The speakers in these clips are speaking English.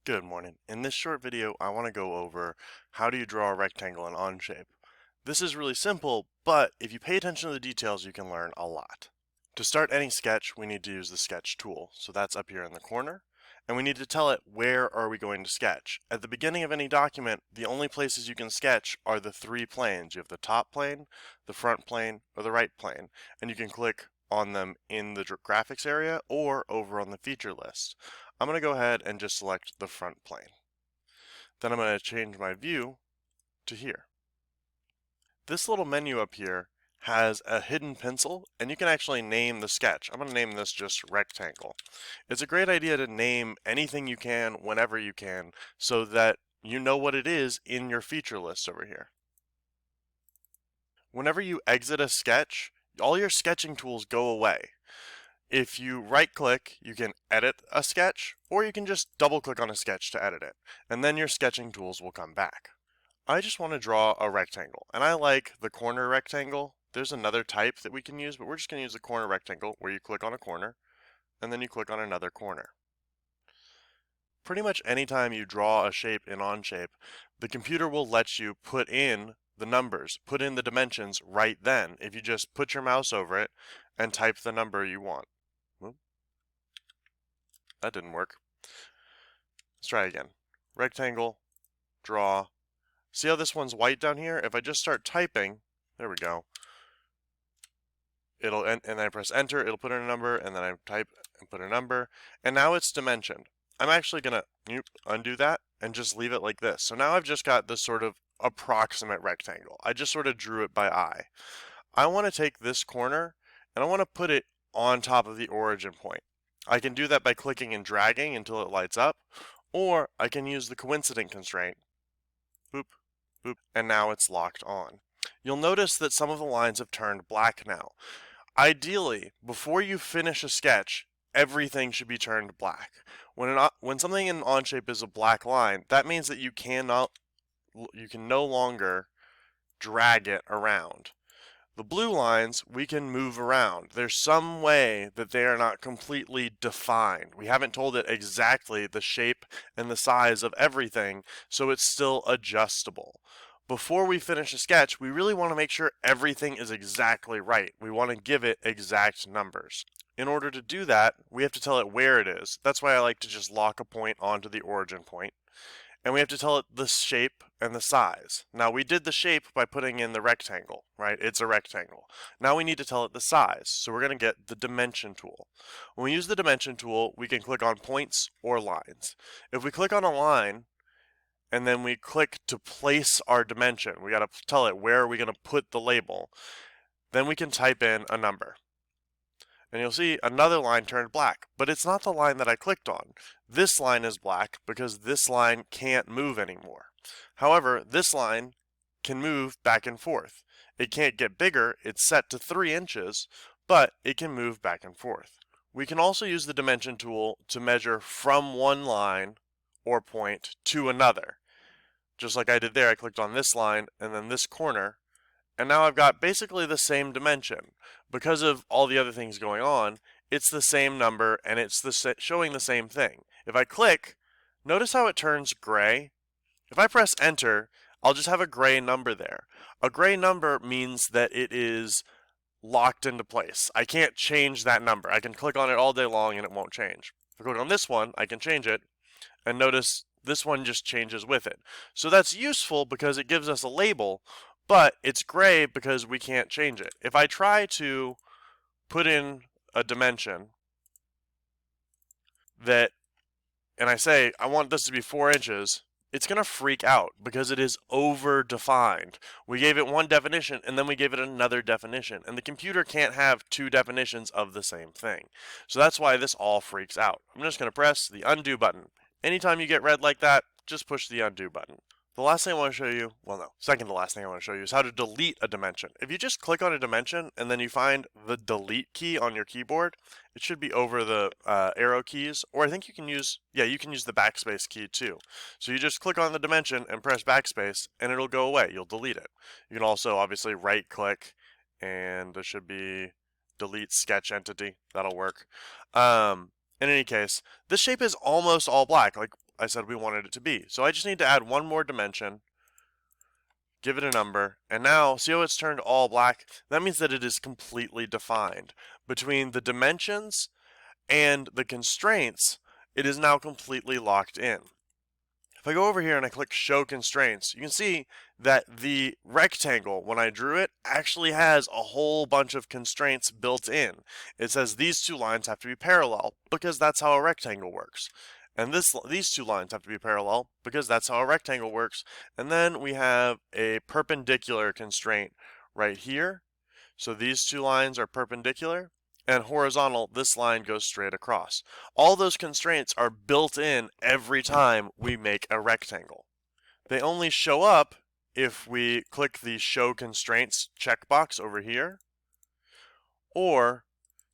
Good morning. In this short video, I want to go over how do you draw a rectangle in OnShape. This is really simple, but if you pay attention to the details, you can learn a lot. To start any sketch, we need to use the sketch tool. So that's up here in the corner. And we need to tell it where are we going to sketch. At the beginning of any document, the only places you can sketch are the three planes. You have the top plane, the front plane, or the right plane. And you can click on them in the graphics area or over on the feature list. I'm going to go ahead and just select the front plane. Then I'm going to change my view to here. This little menu up here has a hidden pencil, and you can actually name the sketch. I'm going to name this just rectangle. It's a great idea to name anything you can whenever you can so that you know what it is in your feature list over here. Whenever you exit a sketch, all your sketching tools go away. If you right click, you can edit a sketch, or you can just double click on a sketch to edit it, and then your sketching tools will come back. I just want to draw a rectangle, and I like the corner rectangle. There's another type that we can use, but we're just going to use the corner rectangle where you click on a corner, and then you click on another corner. Pretty much anytime you draw a shape in OnShape, the computer will let you put in the numbers, put in the dimensions right then if you just put your mouse over it and type the number you want. That didn't work. Let's try again. Rectangle, draw. See how this one's white down here? If I just start typing, there we go. And then I press enter, it'll put in a number, and then I type and put a number, and now it's dimensioned. I'm actually gonna undo that and just leave it like this. So now I've just got this sort of approximate rectangle. I just sort of drew it by eye. I want to take this corner and I want to put it on top of the origin point. I can do that by clicking and dragging until it lights up, or I can use the coincident constraint. Boop, boop, and now it's locked on. You'll notice that some of the lines have turned black now. Ideally, before you finish a sketch, everything should be turned black. When something in OnShape is a black line, that means that you can no longer drag it around. The blue lines we can move around. There's some way that they are not completely defined. We haven't told it exactly the shape and the size of everything, so it's still adjustable. Before we finish a sketch, we really want to make sure everything is exactly right. We want to give it exact numbers. In order to do that, we have to tell it where it is. That's why I like to just lock a point onto the origin point. And we have to tell it the shape and the size. Now we did the shape by putting in the rectangle, right? It's a rectangle. Now we need to tell it the size. So we're going to get the dimension tool. When we use the dimension tool, we can click on points or lines. If we click on a line, and then we click to place our dimension, we got to tell it where are we going to put the label. Then we can type in a number. And you'll see another line turned black, but it's not the line that I clicked on. This line is black because this line can't move anymore. However, this line can move back and forth. It can't get bigger, it's set to 3 inches, but it can move back and forth. We can also use the dimension tool to measure from one line or point to another. Just like I did there, I clicked on this line and then this corner, and now I've got basically the same dimension. Because of all the other things going on, it's the same number and it's showing the same thing. If I click, notice how it turns gray? If I press enter, I'll just have a gray number there. A gray number means that it is locked into place. I can't change that number. I can click on it all day long and it won't change. If I click on this one, I can change it, and notice this one just changes with it. So that's useful because it gives us a label, but it's gray because we can't change it. If I try to put in a dimension and I say, I want this to be 4 inches, it's going to freak out because it is over-defined. We gave it one definition and then we gave it another definition, and the computer can't have two definitions of the same thing. So that's why this all freaks out. I'm just going to press the undo button. Anytime you get red like that, just push the undo button. The last thing I want to show you, second to last thing I want to show you is how to delete a dimension. If you just click on a dimension and then you find the delete key on your keyboard, it should be over the arrow keys, or I think you can use the backspace key too. So you just click on the dimension and press backspace and it'll go away. You'll delete it. You can also obviously right click and there should be delete sketch entity. That'll work. In any case, this shape is almost all black. Like I said we wanted it to be. So I just need to add one more dimension, give it a number, and now see how it's turned all black? That means that it is completely defined. Between the dimensions and the constraints, it is now completely locked in. If I go over here and I click Show Constraints, you can see that the rectangle, when I drew it, actually has a whole bunch of constraints built in. It says these two lines have to be parallel because that's how a rectangle works. And these two lines have to be parallel because that's how a rectangle works. And then we have a perpendicular constraint right here. So these two lines are perpendicular. And horizontal, this line goes straight across. All those constraints are built in every time we make a rectangle. They only show up if we click the Show Constraints checkbox over here, or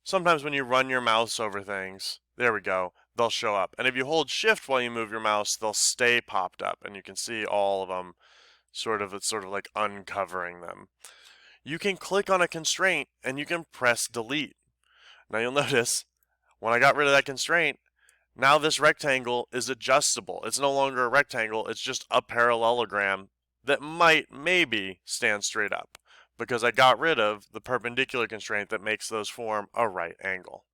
sometimes when you run your mouse over things, there we go, they'll show up. And if you hold Shift while you move your mouse, they'll stay popped up, and you can see all of them, it's sort of like uncovering them. You can click on a constraint and you can press Delete. Now you'll notice, when I got rid of that constraint, now this rectangle is adjustable. It's no longer a rectangle, it's just a parallelogram that might maybe stand straight up because I got rid of the perpendicular constraint that makes those form a right angle.